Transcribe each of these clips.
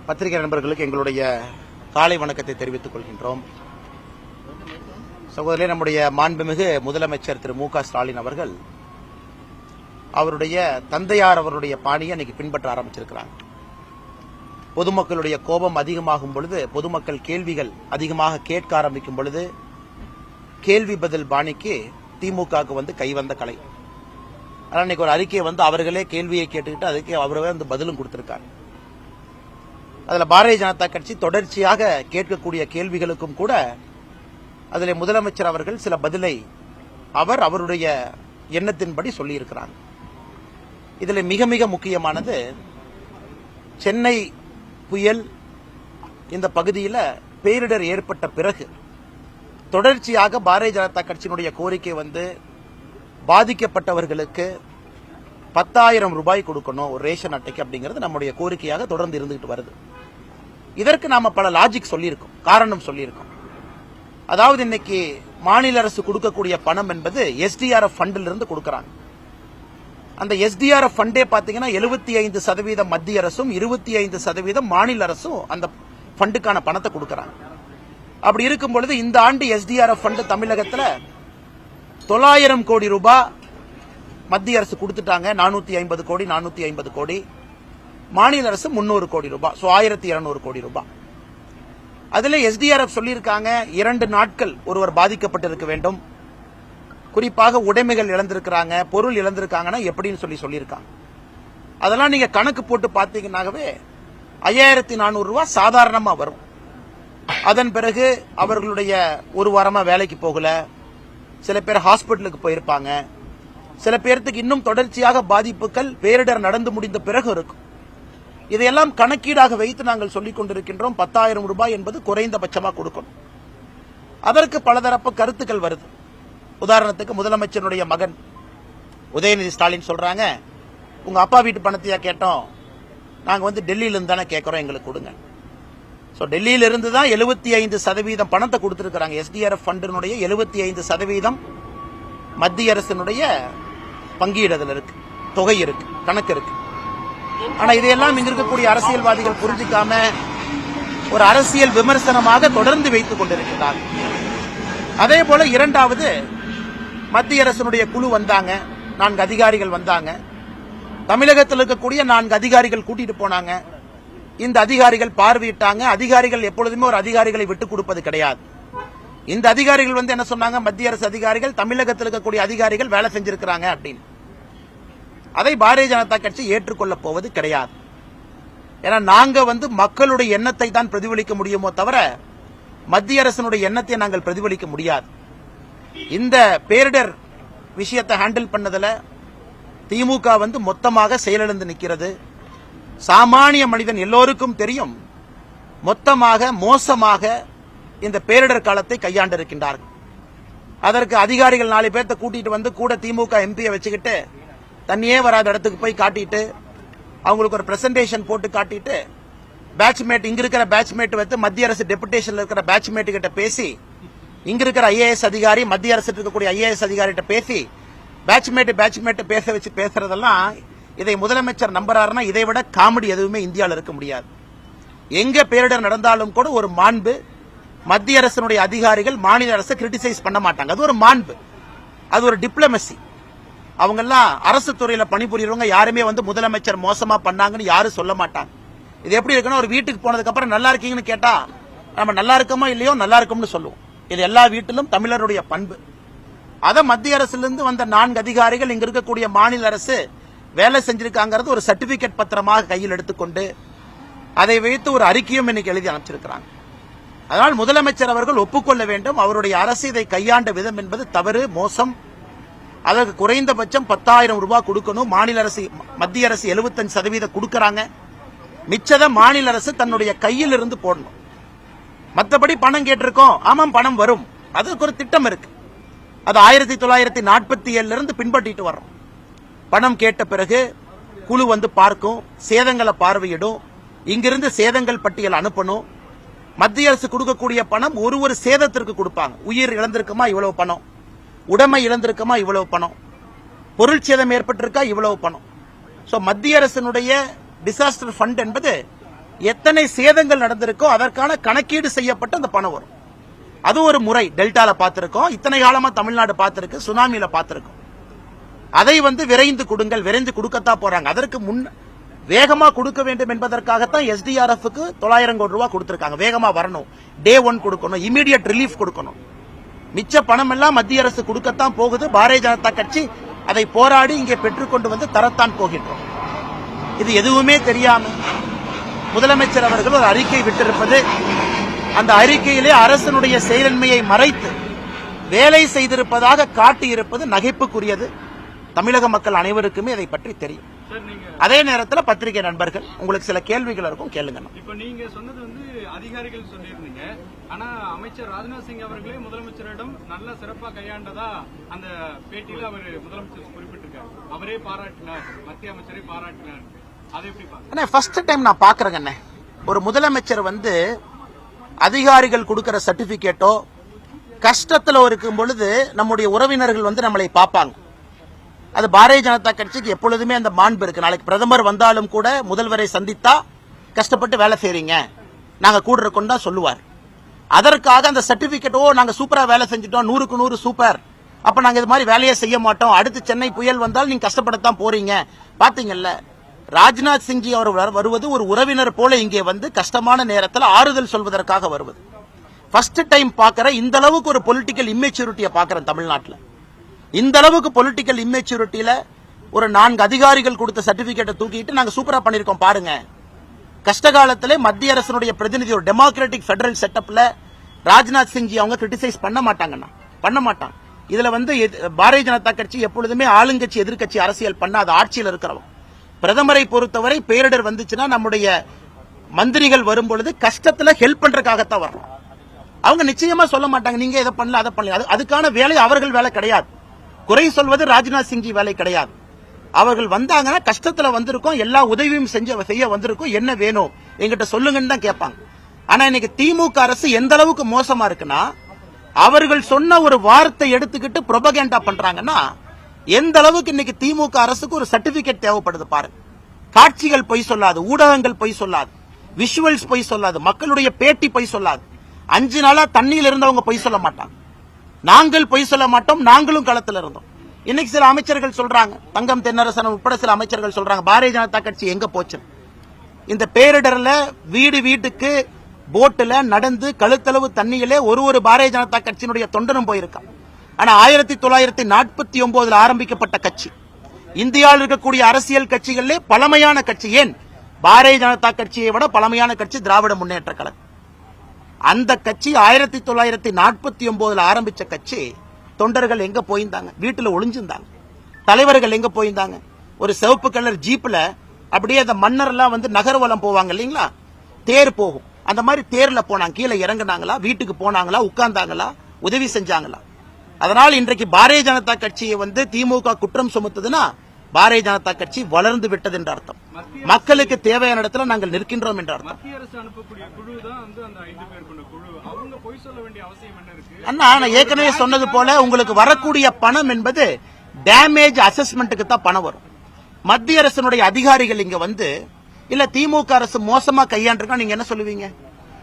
பத்திரிகை நண்பர்களுக்கு எங்களுடைய காலை வணக்கத்தை தெரிவித்துக் கொள்கின்றோம். சகோதரே, நம்முடைய மாண்புமிகு முதலமைச்சர் திரு மு.க. ஸ்டாலின் அவர்கள் அவருடைய தந்தையார் அவருடைய பாணியை இன்னைக்கு பின்பற்ற ஆரம்பிச்சிருக்கிறாங்க. பொதுமக்களுடைய கோபம் அதிகமாகும் பொழுது, பொதுமக்கள் கேள்விகள் அதிகமாக கேட்க ஆரம்பிக்கும் பொழுது கேள்வி பதில் பாணிக்கு திமுகவுக்கு கைவந்த கலை. ஆனால் இன்னைக்கு ஒரு அறிக்கையை அவர்களே கேள்வியை கேட்டுக்கிட்டு அதுக்கு அவரே பதிலும் கொடுத்திருக்காங்க. அதுல பாரதிய ஜனதா கட்சி தொடர்ச்சியாக கேட்கக்கூடிய கேள்விகளுக்கும் கூட அதில் முதலமைச்சர் அவர்கள் சில பதிலை அவருடைய எண்ணத்தின்படி சொல்லியிருக்கிறாங்க. இதுல மிக மிக முக்கியமானது, சென்னை புயல் இந்த பகுதியில் பேரிடர் ஏற்பட்ட பிறகு தொடர்ச்சியாக பாரதிய ஜனதா கட்சியினுடைய கோரிக்கை பாதிக்கப்பட்டவர்களுக்கு 10,000 ரூபாய் கொடுக்கணும் ஒரு ரேஷன் அட்டைக்கு அப்படிங்கிறது நம்முடைய கோரிக்கையாக தொடர்ந்து இருந்துகிட்டு வருது. இதற்கு நாம பல லாஜிக் சொல்லியிருக்கோம், காரணம் சொல்லியிருக்கோம். அதாவது இன்னைக்கு மாநில அரசு கொடுக்கக்கூடிய பணம் என்பது SDRF ஃபண்டில் இருந்து கொடுக்கறாங்க. அந்த SDRF ஃபண்டே பாத்தீங்கன்னா 75% மத்திய அரசும் 25% மாநில அரசும் அந்த ஃபண்டுக்கான பணத்தை கொடுக்கறாங்க. அப்படி இருக்கும் பொழுது இந்த ஆண்டு SDRF ஃபண்ட் தமிழகத்தில் 900 கோடி ரூபாய் மத்திய அரசு கொடுத்துட்டாங்க. 450 கோடி, மாநில அரசு 300 கோடி ரூபாய், 1200 கோடி ரூபாய். அதுல SDRF சொல்லியிருக்காங்க 2 நாட்கள் ஒருவர் பாதிக்கப்பட்டிருக்க வேண்டும், குறிப்பாக உடைமைகள் இழந்திருக்கிறாங்க, பொருள் இழந்திருக்காங்கன்னா எப்படின்னு சொல்லியிருக்காங்க. அதெல்லாம் நீங்க கணக்கு போட்டு பாத்தீங்கன்னாவே 5400 ரூபாய் சாதாரணமா வரும். அதன் பிறகு அவர்களுடைய ஒரு வாரமா வேலைக்கு போகல, சில பேர் ஹாஸ்பிட்டலுக்கு போயிருப்பாங்க, சில பேருக்கு இன்னும் தொடர்ச்சியாக பாதிப்புகள் பேரிடர் நடந்து முடிந்த பிறகு இருக்கும். இதையெல்லாம் கணக்கீடாக வைத்து நாங்கள் சொல்லிக் கொண்டிருக்கின்றோம். 10,000 ரூபாய் என்பது குறைந்தபட்சமாக கொடுக்கணும். அதற்கு பலதரப்பு கருத்துக்கள் வருது. உதாரணத்துக்கு முதலமைச்சருடைய மகன் உதயநிதி ஸ்டாலின் சொல்றாங்க, உங்க அப்பா வீட்டு பணத்தையா கேட்டோம், நாங்க டெல்லியில இருந்து தானே கேட்கிறோம், எங்களுக்கு கொடுங்க. டெல்லியில இருந்து தான் 75% பணத்தை கொடுத்திருக்கிறாங்க. SDRF ஃபண்டினுடைய 75% மத்திய அரசினுடைய பங்கீடுதல் இருக்கு, தொகை இருக்கு, கணக்கு இருக்கு. ஆனா இதையெல்லாம் இங்க இருக்கக்கூடிய அரசியல்வாதிகள் புரிஞ்சிக்காம ஒரு அரசியல் விமர்சனமாக தொடர்ந்து வைத்துக் கொண்டிருக்கிறார்கள். அதே போல இரண்டாவது, மத்திய அரசினுடைய குழு வந்தாங்க, 4 அதிகாரிகள் வந்தாங்க. தமிழகத்தில் இருக்கக்கூடிய 4 அதிகாரிகள் கூட்டிட்டு போனாங்க. இந்த அதிகாரிகள் பார்வையிட்டாங்க. அதிகாரிகள் எப்பொழுதுமே ஒரு அதிகாரிகளை விட்டுக் கொடுப்பது கிடையாது. இந்த அதிகாரிகள் என்ன சொன்னாங்க, மத்திய அரசு அதிகாரிகள் தமிழகத்தில் இருக்கக்கூடிய அதிகாரிகள் வேலை செஞ்சிருக்கிறாங்க அப்படின்னு. அதை பாரதிய ஜனதா கட்சி ஏற்றுக்கொள்ள போவது கிடையாது. ஏன்னா நாங்க மக்களுடைய எண்ணத்தை தான் பிரதிபலிக்க முடியுமோ தவிர மத்திய அரசினுடைய எண்ணத்தை நாங்கள் பிரதிபலிக்க முடியாது. இந்த பேரிடர் விஷயத்தை ஹேண்டில் பண்ணதுல திமுக மொத்தமாக செயலிழந்து நிற்கிறது. சாமானிய மனிதன் எல்லோருக்கும் தெரியும், மொத்தமாக மோசமாக இந்த பேரிடர் காலத்தை கையாண்டிருக்கின்றார்கள். அதற்கு அதிகாரிகள் 4 பேர்த்த கூட்டிட்டு கூட திமுக எம்பியை வச்சுக்கிட்டு தண்ணியே வராத இடத்துக்கு போய் காட்டிட்டு அவங்களுக்கு ஒரு பிரசன்டேஷன் போட்டு காட்டிட்டு பேட்ச்மேட் இங்க இருக்கிற பேட்ச்மேட் மத்திய அரசு டெபுடேஷன்ல இருக்கிற பேட்ச்மேட் கிட்ட பேசி, இங்க இருக்கிற IAS அதிகாரி மத்திய அரசு இருக்கக்கூடிய IAS அதிகாரிகிட்ட பேசி பேட்ச்மேட் பேச வச்சு பேசுறதெல்லாம், இதை முதலமைச்சர் நம்புறாருன்னா இதை விட காமெடி எதுவுமே இந்தியாவில் இருக்க முடியாது. எங்க பேரிடர் நடந்தாலும் கூட ஒரு மாண்பு, மத்திய அரசினுடைய அதிகாரிகள் மாநில அரசை கிரிட்டிசைஸ் பண்ண மாட்டாங்க. அது ஒரு மாண்பு, அது ஒரு டிப்ளமசி. அவங்க எல்லாம் அரசு துறையில பணிபுரியறவங்க யாருமே முதலமைச்சர் மோசமா பண்ணாங்கன்னு யாரும் சொல்ல மாட்டாங்க. இது எப்படி இருக்குன்னா, ஒரு வீட்டுக்கு போனதுக்கு அப்புறம் நல்லா இருக்கீங்கன்னு கேட்டா நம்ம நல்லா இருக்கோமா இல்லையோ நல்லா இருக்கும்னு சொல்லுவோம். இது எல்லா வீட்டிலும் தமிழருடைய பண்பு. அத மத்திய அரசுல இருந்து வந்த 4 அதிகாரிகள் இங்க இருக்கக்கூடிய மாநில அரசு வேலை செஞ்சிருக்காங்கிறது ஒரு சர்டிபிகேட் பத்திரமாக கையில் எடுத்துக்கொண்டு அதை வைத்து ஒரு அறிக்கையும் இன்னைக்கு எழுதி அனுப்பிச்சிருக்கிறாங்க. அதனால் முதலமைச்சர் அவர்கள் ஒப்புக்கொள்ள வேண்டும், அவருடைய அரசு இதை கையாண்ட விதம் என்பது தவறு, மோசம். அதற்கு குறைந்தபட்சம் 10,000 ரூபாய் கொடுக்கணும். மாநில அரசு, மத்திய அரசு 75% கொடுக்கறாங்க. மிச்சத மாநில அரசு தன்னுடைய கையில் இருந்து போடணும். மற்றபடி பணம் கேட்டிருக்கோம், ஆமாம் பணம் வரும், அதுக்கு ஒரு திட்டம் இருக்கு. அது 1947 இருந்து பின்பற்றிட்டு வர்றோம். பணம் கேட்ட பிறகு குழு பார்க்கும், சேதங்களை பார்வையிடும், இங்கிருந்து சேதங்கள் பட்டியல் அனுப்பணும். மத்திய அரசு கொடுக்கக்கூடிய பணம் ஒரு சேதத்திற்கு கொடுப்பாங்க. உயிர் இழந்திருக்குமா இவ்வளவு பணம், உடைமை இழந்திருக்குமா இவ்வளவு பணம், பொருள் சேதம் ஏற்பட்டிருக்கா இவ்வளவு பணம். மத்திய அரசினுடைய டிசாஸ்டர் ஃபண்ட் என்பது எத்தனை சேதங்கள் நடந்திருக்கோ அதற்கான கணக்கீடு செய்யப்பட்ட அந்த பணம் வரும். அது ஒரு முறை. டெல்டால பார்த்திருக்கோம், இத்தனை காலமா தமிழ்நாடு பார்த்திருக்கு, சுனாமியில பார்த்திருக்கோம். அதை விரைந்து கொடுங்கள், விரைந்து கொடுக்கத்தான் போறாங்க. அதற்கு முன் வேகமா கொடுக்க வேண்டும் என்பதற்காகத்தான் SDRF-க்கு 900 கோடி ரூபாய் கொடுத்திருக்காங்க. வேகமா வரணும், டே 1 கொடுக்கணும், இமீடியட் ரிலீஃப் கொடுக்கணும். மிச்ச பணம் எல்லாம் மத்திய அரசு கொடுக்கத்தான் போகுது. பாரதிய ஜனதா கட்சி அதை போராடி இங்கே பெற்றுக்கொண்டு தரத்தான் போகின்றோம். இது எதுவுமே தெரியாம முதலமைச்சர் அவர்கள் ஒரு அறிக்கை விட்டிருப்பது, அந்த அறிக்கையிலே அரசனுடைய செயலின்மையை மறைத்து வேலை செய்திருப்பதாக காட்டியிருப்பது நகைப்புக்குரியது. தமிழக மக்கள் அனைவருக்குமே இதை பற்றி தெரியும். அதே நேரத்தில் பத்திரிகை நண்பர்கள், உங்களுக்கு சில கேள்விகள் இருக்கும், கேளுங்க. இப்ப நீங்க சொன்னது அதிகாரிகள் சொல்லியிருந்தீங்க. ஆனா அமைச்சர் ராஜ்நாத் சிங் அவர்களே முதலமைச்சரிடம் நல்ல சிறப்பா கையாண்டதா அந்த பேட்டியில அவர் முதலமைச்சர் குறிப்பிட்டிருக்காரு. அவரே பாராட்டினார், மத்திய அமைச்சரை பாராட்டினார். அதை எப்படி பாருங்க? ஃபர்ஸ்ட் டைம் நான் பாக்குறேங்க. ஒரு முதலமைச்சர் அதிகாரிகள் கொடுக்கிற சர்டிபிகேட்டோ கஷ்டத்துல இருக்கும் பொழுது நம்முடைய உறவினர்கள் நம்மளை பார்ப்பாங்க. அது பாரதிய ஜனதா கட்சிக்கு எப்பொழுதுமே அந்த மாண்பு இருக்கு. நாளைக்கு பிரதமர் வந்தாலும் கூட முதல்வரை சந்தித்தா கஷ்டப்பட்டு வேலை செய்றீங்க, நாங்க கூட இருக்கோம் தான் சொல்லுவார். அதற்காக அந்த சர்டிபிகேட்டோ நாங்க சூப்பரா வேலை செஞ்சிட்டோம், 100க்கு 100 சூப்பர், அப்ப நாங்க இது மாதிரி வேலையை செய்ய மாட்டோம், அடுத்து சென்னை புயல் வந்தால் நீங்க கஷ்டப்படத்தான் போறீங்க. பாத்தீங்கல்ல, ராஜ்நாத் சிங்ஜி அவர் வருவது ஒரு உறவினர் போல இங்கே கஷ்டமான நேரத்தில் ஆறுதல் சொல்வதற்காக வருவது. ஃபர்ஸ்ட் டைம் பாக்குற இந்த அளவுக்கு ஒரு பொலிட்டிக்கல் இம்மெச்சூரிட்டியை பாக்குறேன் தமிழ்நாட்டில். இந்த அளவுக்கு பொலிட்டிக்கல் இம்மெச்சூரிட்டியில ஒரு 4 அதிகாரிகள் கொடுத்த சர்டிபிகேட்டை தூக்கிட்டு நாங்க சூப்பரா பண்ணிருக்கோம் பாருங்க. கஷ்டகாலத்திலே மத்திய அரசுடைய பிரதிநிதி ஒரு டெமோக்ராட்டிக் பெடரல் செட்டப்ல ராஜ்நாத் சிங்ஜி அவங்க கிரிட்டிசைஸ் பண்ண மாட்டாங்கண்ணா, பண்ண மாட்டாங்க. இதுல பாரதிய ஜனதா கட்சி எப்பொழுதுமே ஆளுங்கட்சி எதிர்கட்சி அரசியல் பண்ண அது ஆட்சியில் இருக்கிறவங்க. பிரதமரை பொறுத்தவரை பேரிடர் வந்துச்சுன்னா நம்முடைய மந்திரிகள் வரும்பொழுது கஷ்டத்துல ஹெல்ப் பண்றதுக்காகத்தான் வரணும். அவங்க நிச்சயமா சொல்ல மாட்டாங்க நீங்க இதை பண்ணல அதை பண்ணல. அதுக்கான வேலை அவர்கள் வேலை கிடையாது. குறை சொல்வது ராஜ்நாத் சிங்ஜி வேலை கிடையாது. அவர்கள் வந்தாங்கன்னா கஷ்டத்துல வந்திருக்கோம், எல்லா உதவியும் செய்ய வந்திருக்கோம், என்ன வேணும் எங்கிட்ட சொல்லுங்கன்னு தான் கேட்பாங்க. ஆனா இன்னைக்கு திமுக அரசு எந்த அளவுக்கு மோசமா இருக்குன்னா, அவர்கள் சொன்ன ஒரு வார்த்தை எடுத்துக்கிட்டு புரோபகேண்டா பண்றாங்கன்னா, எந்த அளவுக்கு இன்னைக்கு திமுக அரசுக்கு ஒரு சர்டிபிகேட் தேவைப்படுது பாருங்க. காட்சிகள் பொய் சொல்லாது, ஊடகங்கள் பொய் சொல்லாது, விஷுவல்ஸ் பொய் சொல்லாது, மக்களுடைய பேட்டி பொய் சொல்லாது. 5 நாளா தண்ணியில் இருந்தவங்க பொய் சொல்ல மாட்டாங்க, நாங்கள் பொய் சொல்ல மாட்டோம், நாங்களும் களத்தில் இருந்தோம். இன்னைக்கு சில அமைச்சர்கள் சொல்றாங்க, தங்கம் தென்னரசன் உட்பட சில அமைச்சர்கள் சொல்றாங்க பாரதிய ஜனதா கட்சி எங்க போச்சு. இந்த பேரிடர்ல வீட்டுக்கு போட்டுல நடந்து கழுத்தளவு தண்ணியிலே ஒரு பாரதிய ஜனதா கட்சியினுடைய தொண்டனும் போயிருக்கான். ஆனா 1949 ஆரம்பிக்கப்பட்ட கட்சி, இந்தியாவில் இருக்கக்கூடிய அரசியல் கட்சிகளிலே பழமையான கட்சி. ஏன் பாரதிய ஜனதா கட்சியை விட பழமையான கட்சி திராவிட முன்னேற்ற கழகம். அந்த கட்சி 1949 ஆரம்பிச்ச கட்சி. தொண்டர்கள் எங்க போயிருந்தாங்க? வீட்டுல ஒளிஞ்சிருந்தாங்க. தலைவர்கள் எங்க போயிருந்தாங்க? ஒரு சிவப்பு கலர் ஜீப்ல அப்படியே அந்த மன்னர் எல்லாம் நகர்வலம் போவாங்க இல்லீங்களா, தேர் போகும், அந்த மாதிரி தேர்ல போனாங்க. கீழே இறங்குனாங்களா, வீட்டுக்கு போனாங்களா, உட்கார்ந்தாங்களா, உதவி செஞ்சாங்களா? அதனால் இன்றைக்கு பாரதிய ஜனதா கட்சியை திமுக குற்றம் சுமத்துதுன்னா பாரதிய ஜனதா கட்சி வளர்ந்து விட்டது என்ற அர்த்தம். மக்களுக்கு தேவையான இடத்துல நாங்கள் நிற்கின்றோம் என்ற அர்த்தம். அண்ணா, நான் ஏற்கனவே சொன்னது போல உங்களுக்கு வரக்கூடிய பணம் என்பது டேமேஜ் அசஸ்மெண்ட்டுக்கு தான் பணம் வரும். மத்திய அரசினுடைய அதிகாரிகள் இங்க இல்ல திமுக அரசு மோசமா கையாண்டிருக்கா, நீங்க என்ன சொல்லுவீங்க?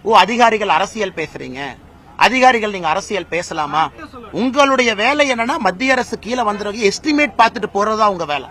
ஓ, அதிகாரிகள் அரசியல் பேசுறீங்க, அதிகாரிகள் நீங்க அரசியல் பேசலாமா? உங்களுடைய வேலை என்னன்னா மத்திய அரசு கீழே வந்துருக்க எஸ்டிமேட் பார்த்துட்டு போறதா உங்க வேலை.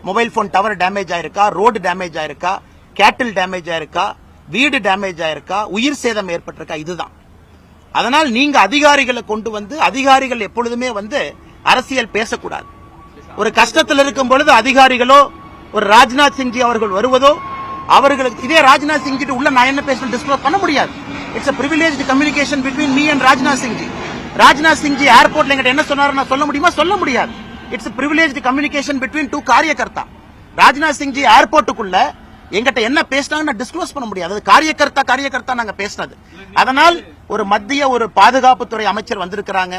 மொபைல் போன் டவர் டேமேஜ் ஆயிருக்கா, ரோடு டேமேஜ் ஆயிருக்கா, கேட்டில் டேமேஜ் ஆயிருக்கா, வீடு டேமேஜ் ஆயிருக்கா, உயிர் சேதம் ஏற்பட்டிருக்கா, இதுதான். அதனால் நீங்க அதிகாரிகளை கொண்டு அதிகாரிகள் எப்பொழுதுமே அரசியல் பேசக்கூடாது. ஒரு கஷ்டத்தில் இருக்கும் பொழுது அதிகாரிகளோ ஒரு ராஜ்நாத் சிங்ஜி அவர்கள் வருவதோ, அவர்களுக்கு இதே ராஜ்நாத் சிங் கிட்ட உள்ள நான் என்ன பேசணும் டிஸ்க்ளோஸ் பண்ண முடியாது. It's a privileged communication between me and Rajnath Singhji. Rajnath Singhji ஏர்போர்ட்ல என்கிட்ட என்ன சொன்னாரு நான் சொல்ல முடியுமா? சொல்ல முடியாது. It's a privileged communication between 2 karyakarta. Rajnath Singhji ஏர்போர்ட்டுக்குள்ள எங்கிட்ட என்ன பேசினாங்க டிஸ்க்ளோஸ் பண்ண முடியாது. அது காரியகர்த்தா நாங்க பேசினது. அதனால் ஒரு மத்திய ஒரு பாதுகாப்புத்துறை அமைச்சர் வந்திருக்கிறாங்க,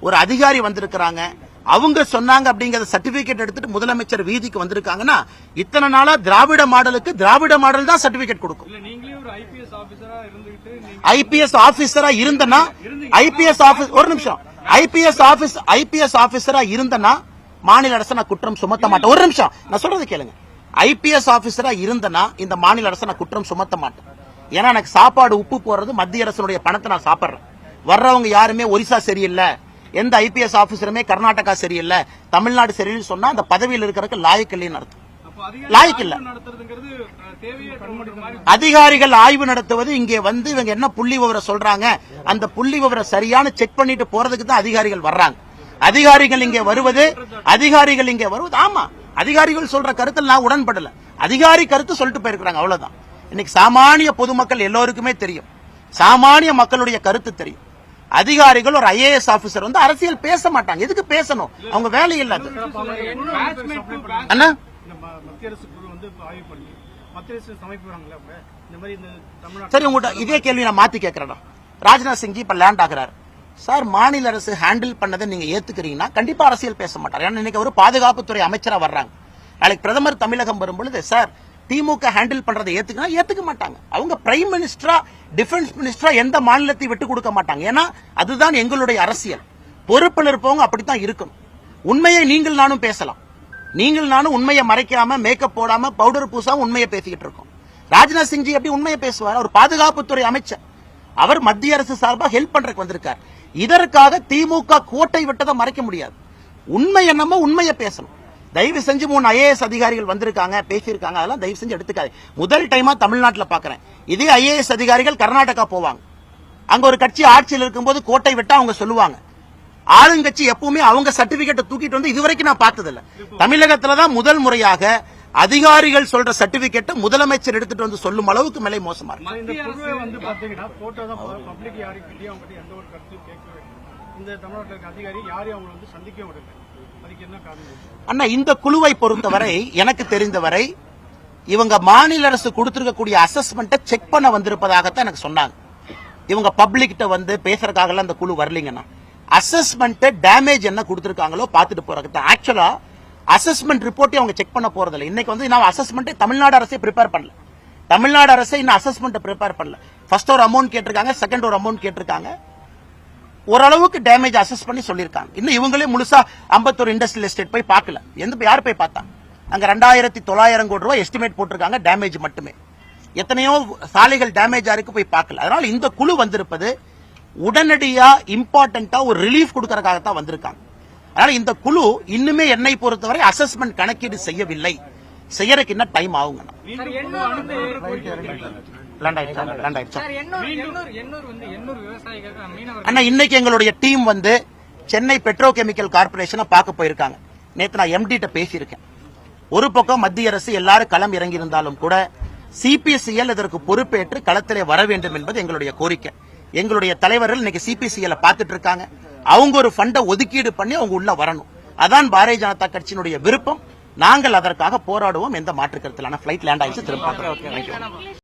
ஒரு அதிகாரி வந்திருக்கிறாங்க, அவங்க சொன்னாங்க அப்படிங்கறத சர்டிபிகேட் எடுத்துட்டு முதலமைச்சர் வீதிக்கு வந்திருக்காங்கன்னா, இத்தனை நாளா திராவிட மாடலுக்கு திராவிட மாடல் தான் சர்டிபிகேட் கொடுக்கும். ஐபிஎஸ் ஆபீசரா இருந்தனா ஒரு நிமிஷம் ஐபிஎஸ் ஆபீசரா இருந்தனா மாநில அரசு நான் குற்றம் சுமத்த மாட்டேன். ஒரு நிமிஷம் நான் சொல்றது கேளுங்க. ஐபிஎஸ் ஆபீசரா இருந்தனா இந்த மாநில அரசு நான் குற்றம் சுமத்த மாட்டேன். ஏன்னா எனக்கு சாப்பாடு உப்பு போடுறது மத்திய அரசுடைய பணத்தை நான் சாப்பிடுறேன். வர்றவங்க யாருமே ஒரிசா சரியில்லை, எந்த ஐபிஎஸ் ஆபீசருமே கர்நாடகா சரியில்லை, தமிழ்நாடு சரியில்லைன்னு சொன்னா அந்த பதவியில் இருக்கிறதுக்கு லாயக்கு இல்லைன்னு அர்த்தம். லாயக்கு இல்ல. அதிகாரிகள் ஆய்வு நடத்துவது இங்கே வந்து இவங்க என்ன புள்ளி விவரம் சொல்றாங்க, அந்த புள்ளி விவரம் சரியான செக் பண்ணிட்டு போறதுக்கு தான் அதிகாரிகள் வர்றாங்க. அதிகாரிகள் இங்கே வருவது ஆமா, அதிகாரிகள் சொல்ற கருத்தில் நான் உடன்படல. அதிகாரி கருத்து சொல்லிட்டு போயிருக்காங்க, அவ்வளவுதான். இன்னைக்கு சாமானிய பொதுமக்கள் எல்லோருக்குமே தெரியும், சாமானிய மக்களுடைய கருத்து தெரியும். அதிகாரிகள் ஒரு ஐஏஎஸ் ஆபீசர் வந்து அரசியல் பேச மாட்டாங்க. எதுக்கு பேசணும்? அவங்க வேலை இல்லாத. அண்ணா மத்திய அரசு குழு வந்து ஆய்வு பண்ணி மத்திய அரசு சமைக்கிறாங்கல்ல, இந்த மாதிரி இந்த தமிழ்நாடு. சரி, உங்கள்கிட்ட இதே கேள்வி நான் மாத்தி கேட்கிறேன். ராஜ்நாத் சிங் இப்ப லேண்ட் ஆகிறார் சார், மாநில அரசு ஹேண்டில் பண்ணதை நீங்க ஏத்துக்கிறீங்கன்னா கண்டிப்பா அரசியல் பேச மாட்டார். ஏன்னா இன்னைக்கு ஒரு பாதுகாப்புத்துறை அமைச்சரா வர்றாங்க. நாளைக்கு பிரதமர் தமிழகம் வரும்பொழுது சார் திமுக ஹேண்டில் பண்றதை ஏத்துக்க மாட்டாங்க. அவங்க பிரைம் மினிஸ்டரா டிஃபென்ஸ் மினிஸ்டரா எந்த மாநிலத்தை விட்டு கொடுக்க மாட்டாங்க. ஏன்னா அதுதான் எங்களுடைய அரசியல். பொறுப்பில் இருப்பவங்க அப்படித்தான் இருக்கணும். உண்மையை நீங்கள் நானும் பேசலாம். நீங்கள் நானும் உண்மையை மறைக்காம மேக்கப் போடாம பவுடர் பூசாம உண்மையை பேசிக்கிட்டு இருக்கோம். ராஜ்நாத் சிங் எப்படி உண்மையை பேசுவார்? அவர் பாதுகாப்புத்துறை அமைச்சர். அவர் மத்திய அரசு சார்பாக ஹெல்ப் பண்றதுக்கு வந்திருக்கார். இதற்காக திமுக கோட்டை விட்டதை மறைக்க முடியாது. உண்மை என்னமோ உண்மையை பேசணும். தயவு செஞ்சு 3 ஐஏஎஸ் அதிகாரிகள் வந்திருக்காங்க, பேசியிருக்காங்க, அதெல்லாம் தயவு செஞ்சு எடுத்துக்காது. முதல் டைமா தமிழ்நாட்டில் பாக்குறேன். இதே ஐஏஎஸ் அதிகாரிகள் கர்நாடகா போவாங்க. அங்க ஒரு கட்சி ஆட்சியில் இருக்கும்போது கோட்டை விட்டா அவங்க சொல்லுவாங்க. ஆளுங்கட்சி எப்பவுமே அவங்க சர்டிபிகேட்டை தூக்கிட்டு வந்து இதுவரைக்கும் நான் பார்த்ததில்ல. தமிழகத்துலதான் முதல் முறையாக அதிகாரிகள் சொல்ற சர்டிபிகேட்டை முதலமைச்சர் எடுத்துட்டு வந்து சொல்லும் அளவுக்கு மேலே மோசமா இருக்கு. இந்த குழுவை வந்து பாத்தீங்கன்னா போட்டோ தான் பப்ளிக் யாருக்கிட்டையும் அவங்க எந்த ஒரு கருத்தையும் கேட்கவே இந்த தமிழ்நாட்டில் இருக்க அதிகாரி யாரையும் அவங்க வந்து சந்திக்க விடல. அதுக்கு என்ன காரணம்? அண்ணா, இந்த குழுவை பொறுத்தவரை எனக்கு தெரிந்தவரை இவங்க மாநில அரசு கொடுத்திருக்கக்கூடிய அசஸ்மெண்ட்டை செக் பண்ண வந்திருப்பதாகத்தான் எனக்கு சொன்னாங்க. இவங்க பப்ளிக்கிட்ட வந்து பேசுறதுக்காக அந்த குழு வரலீங்கன்னா அசஸ்மெண்ட் டேமேஜ் என்ன கொடுத்திருக்காங்களோ பார்த்துட்டு போறதுக்கு. ஆக்சுவலா அசஸ்மெண்ட் ரிப்போர்ட்டை அவங்க செக் பண்ண போறதில்லை. இன்னைக்கு வந்து நான் அசஸ்மெண்ட் தமிழ்நாடு அரசே ப்ரிப்பேர் பண்ணல. தமிழ்நாடு அரசே இன்னும் அசஸ்மெண்ட் ப்ரிப்பேர் பண்ணல. ஃபர்ஸ்ட் ஒரு அமௌண்ட் கேட்டிருக்காங்க, செகண்ட் ஒரு அமௌண்ட் கேட்டிருக்காங்க. ஓரளவுக்கு டேமேஜ் அசஸ் பண்ணி சொல்லியிருக்காங்க. இன்னும் இவங்களே முழுசா 51 இண்டஸ்ட்ரியல் எஸ்டேட் போய் பார்க்கல. யார் போய் பார்த்தா? அங்க 2900 கோடி ரூபாய் எஸ்டிமேட் போட்டிருக்காங்க டேமேஜ் மட்டுமே. எத்தனையோ சாலைகள் டேமேஜ் ஆயிருக்கு, போய் பார்க்கல. அதனால இந்த குழு வந்திருப்பது உடனடியா இம்பார்ட்டன்டா ஒரு ரிலீஃப் கொடுக்கறதுக்காகத்தான் வந்திருக்காங்க. அதனால இந்த குழு இன்னுமே என்னை பொறுத்தவரை அசஸ்மெண்ட் கணக்கீடு செய்யவில்லை. செய்யறதுக்கு என்ன டைம் ஆகுங்க. அண்ணா, இன்னைக்கு எங்களுடைய டீம் வந்து சென்னை பெட்ரோ கெமிக்கல் கார்பரேஷனை பார்க்க போயிருக்காங்க. நேற்று நான் எம்டி கிட்ட பேசியிருக்கேன். ஒரு பக்கம் மத்திய அரசு எல்லாரும் களம் இறங்கி இருந்தாலும் கூட சிபிசிஎல் இதற்கு பொறுப்பேற்று களத்திலே வர வேண்டும் என்பது எங்களுடைய கோரிக்கை. எங்களுடைய தலைவர்கள் இன்னைக்கு சிபிசிஎல் பார்த்துட்டு இருக்காங்க. அவங்க ஒரு ஃபண்டை ஒதுக்கீடு பண்ணி அவங்க உள்ள வரணும். அதான் பாரதிய ஜனதா கட்சியினுடைய விருப்பம். நாங்கள் அதற்காக போராடுவோம். எந்த மாற்று கருத்திலான பிளைட் லேண்ட் ஆயிடுச்சு திரும்ப.